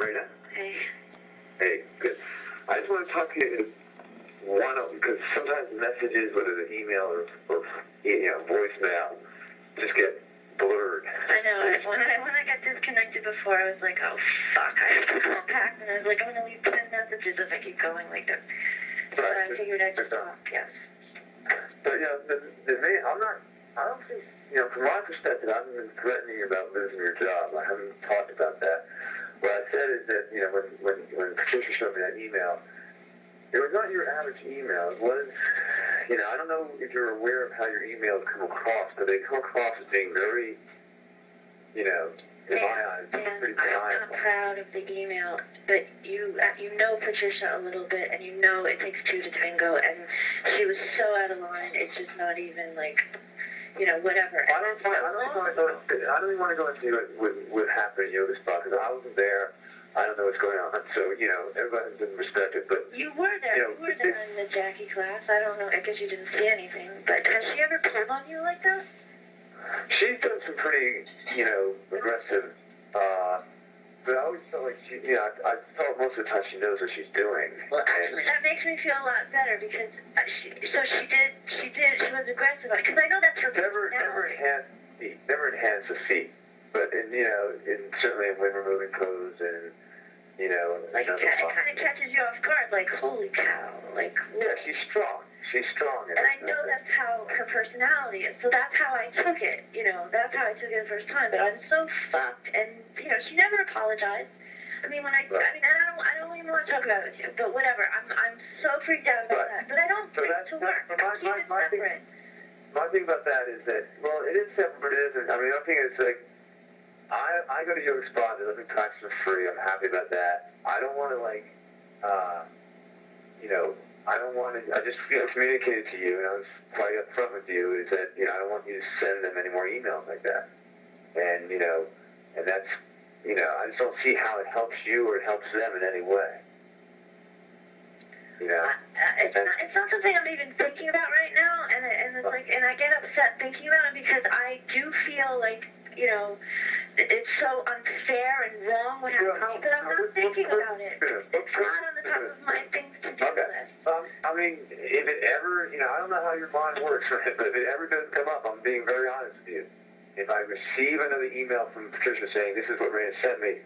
Rena? Hey. Hey, good. I just want to talk to you because sometimes messages, whether they're email or voicemail, just get blurred. I know. When I got disconnected before, I was like, oh, fuck, I have to call back. And I was like, I'm going to leave 10 messages if I keep going like this. So I figured I'd just talk, yes. But, I don't think, from my perspective, I haven't been threatening you about losing your job. I haven't talked about that. What I said is that, when Patricia showed me that email, it was not your average email. It was, I don't know if you're aware of how your emails come across, but they come across as being very, in my eyes, pretty I'm proud of the email, but you know Patricia a little bit, and you know it takes two to tango, and she was so out of line, it's just not even like, whatever. I don't even want to go into what happened in Yoga Spot, because I wasn't there. I don't know what's going on. So, everybody doesn't respect it. But you were there. You were there in the Jackie class. I don't know. I guess you didn't see anything. But has she ever pulled on you like that? She's done some pretty, aggressive, but I always felt like I felt most of the time she knows what she's doing. Well, actually, that makes me feel a lot better because she was aggressive. Because I know that's her personality. Never enhanced the feet. But, certainly in wind removing pose and, like it kind of catches you off guard, like, holy cow, like... Yeah, she's strong. She's strong. And I know that's how her personality is, so that's how I took it, that's how I took it the first time, but I'm so fucked, and, she never apologized. I mean, I don't even want to talk about it with you, but whatever, I'm so freaked out about that, but I don't bring it to work. Keep it separate. My thing about that is that, well, it is separate, but it isn't. I mean, I think it's like, I go to Yoga Spot, they let me practice for free, I'm happy about that. I don't want to, I just communicated to you, and I was quite upfront with you, is that, I don't want you to send them any more emails like that. And, and that's, I just don't see how it helps you or it helps them in any way. It's not something I'm even thinking about right now, and it's like, and I get upset thinking about it because I do feel like, it's so unfair and wrong when I'm but I'm not thinking about it. It's not on the top of my things to do list. I mean, if it ever, I don't know how your mind works, right? But if it ever does come up, I'm being very honest with you. If I receive another email from Patricia saying, this is what Raina sent me,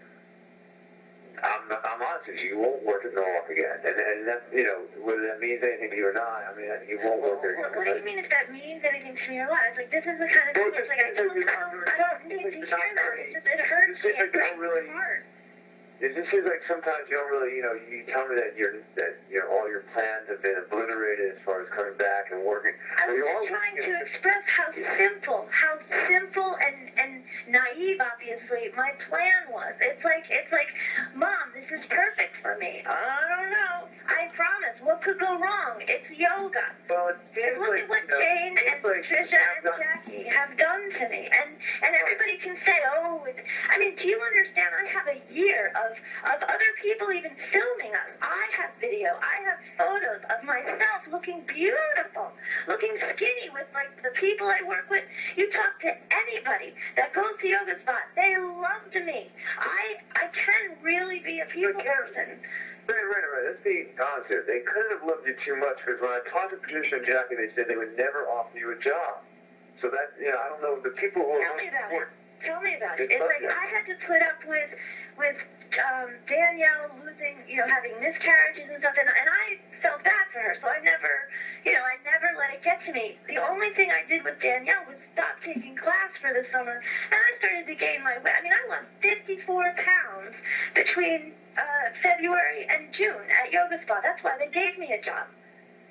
I'm honest with you, you won't work at Norwalk again. And that's, whether that means anything to you or not, I mean, you won't work there again. What do you mean if that means anything to me or not? It's like, this is the kind of thing that's like, I don't need to hear that. It hurts me. It breaks my heart. It just seems like sometimes you don't really, you tell me that all your plans have been obliterated as far as coming back and working. I was just trying to express how simple and naive, obviously, my plan was. It's like, Mom, this is perfect for me. I don't know. I promise. What could go wrong? It's yoga. Well, it seems look at what Jane and Patricia and Jackie have done to me. And everybody can say, do you understand? I have a year of other people even filming us. I have video. I have photos of myself looking beautiful, looking skinny with, the people I work with. You talk to anybody that goes to Yoga Spot. They loved me. I can really be a people person. Right. Let's be honest here. They couldn't have loved you too much because when I talked to Patricia and Jackie, they said they would never offer you a job. So that, I don't know, the people who Tell me about it. It's like I had to put up with Danielle losing, having miscarriages and stuff, and I felt bad for her, so I never let it get to me. The only thing I did with Danielle was stop taking class for the summer, and I started to gain my weight. I mean, I lost 54 pounds between February and June at Yoga Spa. That's why they gave me a job.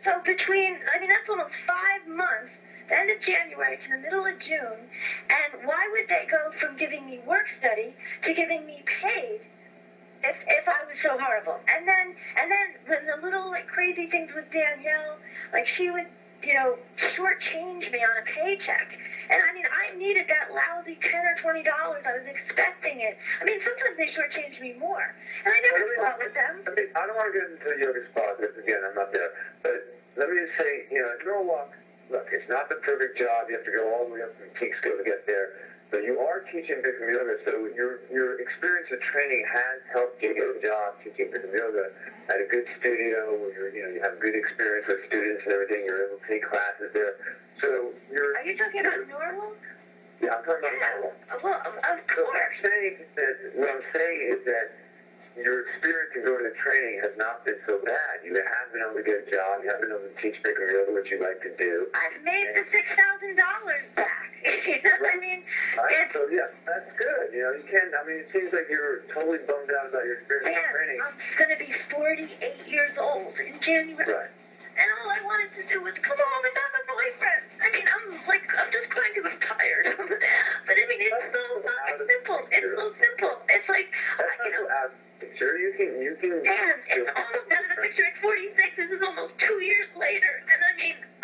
So that's almost 5 months, the end of January to the middle of June, and why would they go from giving me work study to giving me paid if I was so horrible? And then when the little crazy things with Danielle, she would shortchange me on a paycheck. And I needed that lousy $10 or $20. I was expecting it. Sometimes they shortchanged me more. And I never fought with them. I don't want to get into the Yoga Spot because, again, I'm not there. But let me just say, at Norwalk, look, it's not the perfect job. You have to go all the way up from Kingsco to get there. So you are teaching Bikram yoga, so your experience of training has helped you get a job teaching Bikram yoga at a good studio where you have good experience with students and everything. You're able to take classes there. So Are you talking about normal? Yeah, I'm talking about normal. Well, of So course. what I'm saying is that your experience in going to training has not been so bad. You have been able to get a job. You have been able to teach Bikram yoga, which you like to do. I've made the $6,000 back. You know what I mean? Right. So, yeah, that's good. You can, it seems like you're totally bummed out about your experience in training. I'm going to be 48 years old in January. Right. And all I wanted to do was come home and have a boyfriend. I'm just crying because I'm tired. But it's so simple. It's so simple. It's like, Sure, you can. And it's almost out of the picture at 46. This is almost 2 years later. And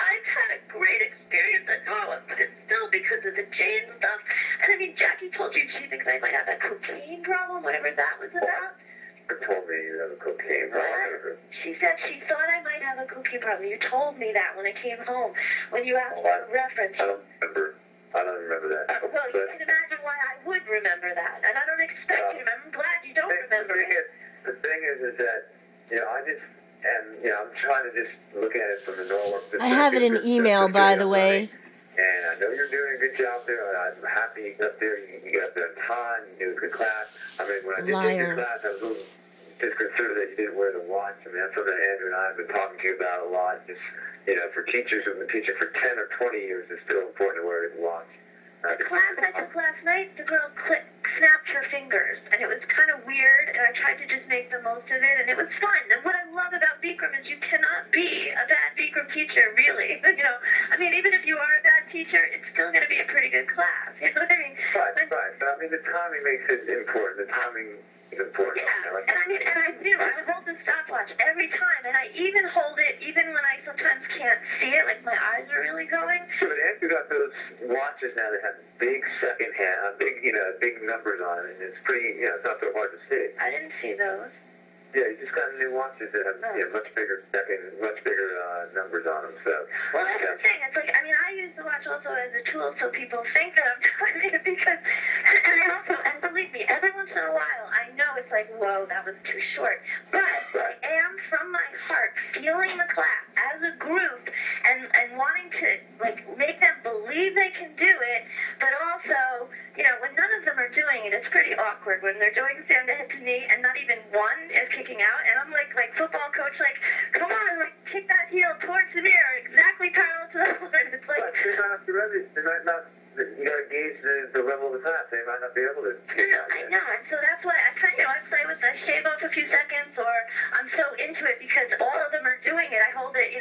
I've had a great experience at Norwalk, but it's still because of the chain stuff. And Jackie told you she thinks I might have a cocaine problem, whatever that was about. You told me you have a cocaine problem. She said she thought I might have a cocaine problem. You told me that when I came home, when you asked for a reference. I don't remember that. Well, you can imagine why I would remember that. And I don't expect you to remember. I'm glad you don't remember it. The thing is that, I'm trying to just look at it from the normal perspective. I have it in email, by the way. And I know you're doing a good job there. I'm happy you got there. You got there on time. You did a good class. When I did take your class, I was a little disconcerted that you didn't wear the watch. That's something Andrew and I have been talking to you about a lot. Just, for teachers who've been teaching for 10 or 20 years, it's still important to wear a watch. The class I took last night, the girl snapped her fingers, and it was kind of weird, and I tried to just make the most of it, and it was fun. And what I love about Bikram is you cannot be a bad Bikram teacher, really. Even if you are a bad teacher, it's still going to be a pretty good class. You know what I mean? Right. But the timing makes it important. The timing is important. Yeah, and I do. I hold the stopwatch every time, and I even hold it even when I sometimes can't see it, like my eyes are really going. So Andrew got those watches now that have big second hand, big numbers on it, and it's pretty, it's not so hard to see. I didn't see those. Yeah, you just got new watches that have much bigger numbers on them. So. Well, that's the thing. It's like, I use the watch also as a tool so people think that I'm timing it because, and believe me, every once in a while, I know it's like, whoa, that was too short. But I am, from my heart, feeling the class as a group and wanting to, make them believe they can do it, but also, when none of them are doing it, it's pretty awkward when they're doing stand to head to knee and not even one is kicking out, and I'm like football coach, come on, kick that heel towards the mirror, exactly parallel to the line. It's like... But they're not up to ready. They might not... You gotta gauge the level of the class. They might not be able to kick out yet. I know, and so that's why I play with the shave off a few seconds, or I'm so into it because all of them are doing it. I hold it,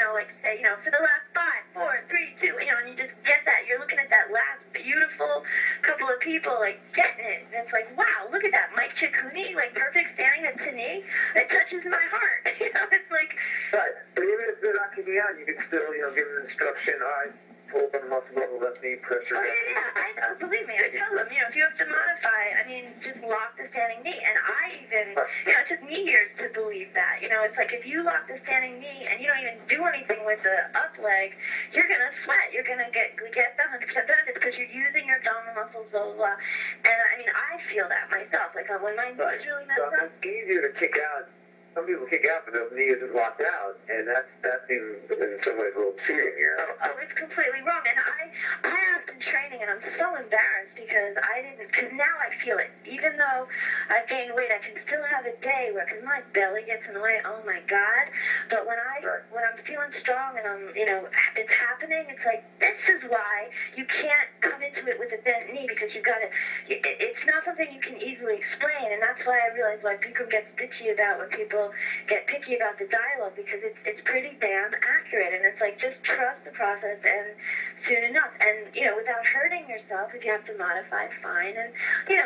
for the last 5, 4, 3, 2, and you just get that. You're looking at that last beautiful couple of people, getting it. And it's like, wow, look at that. Mike Ciccone, perfect standing at knee. It touches my heart. It's like... Right. But even if they're not kicking out, you can still, give them instruction. All right, pull the muscle up the left knee, pressure. Oh, yeah. I know. Believe me, I tell them, if you have to modify, just lock the standing knee. And I even, it took me years to believe that. It's like if you lock the standing knee and you don't even do anything with the up leg, you're going to sweat. You're going to get the 100% benefits because you're using your abdominal muscles, blah, blah, blah. And, I feel that myself. When my knee is really messed up. It's easier to kick out. Some people kick out, but their knee isn't locked out, and that's in some ways a little cheating here. Oh, it's completely wrong. And I have been training, and I'm so embarrassed because now I feel it. Even though I've gained weight, I can still have a day where, because my belly gets in the way, oh my God. But when I'm feeling strong and it's happening, it's like, this is why you can't come into it with a bent knee, because it's not something you can easily explain, and that's why I realize why people get bitchy about when people get picky about the dialogue, because it's pretty damn accurate, and it's like, just trust the process, and soon enough, and without hurting yourself, if you have to modify, fine, and I'm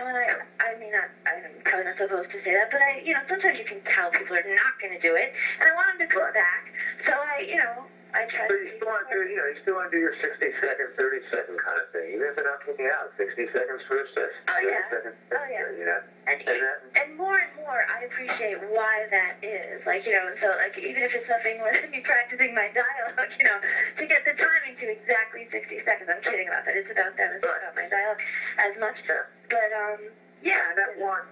probably not supposed to say that, but sometimes you can tell people are not going to do it, and I want them to come back, so I try to... You still want to do your 60-second, 30-second kind of thing, even if they're not kicking out, 60 seconds first, 30 seconds. And more and more more I appreciate why that is. Like, you know, so, like, even if it's nothing more than me practicing my dialogue, you know, to get the timing to exactly 60 seconds. I'm kidding about that. It's about them. It's about my dialogue as much. But, yeah. That one,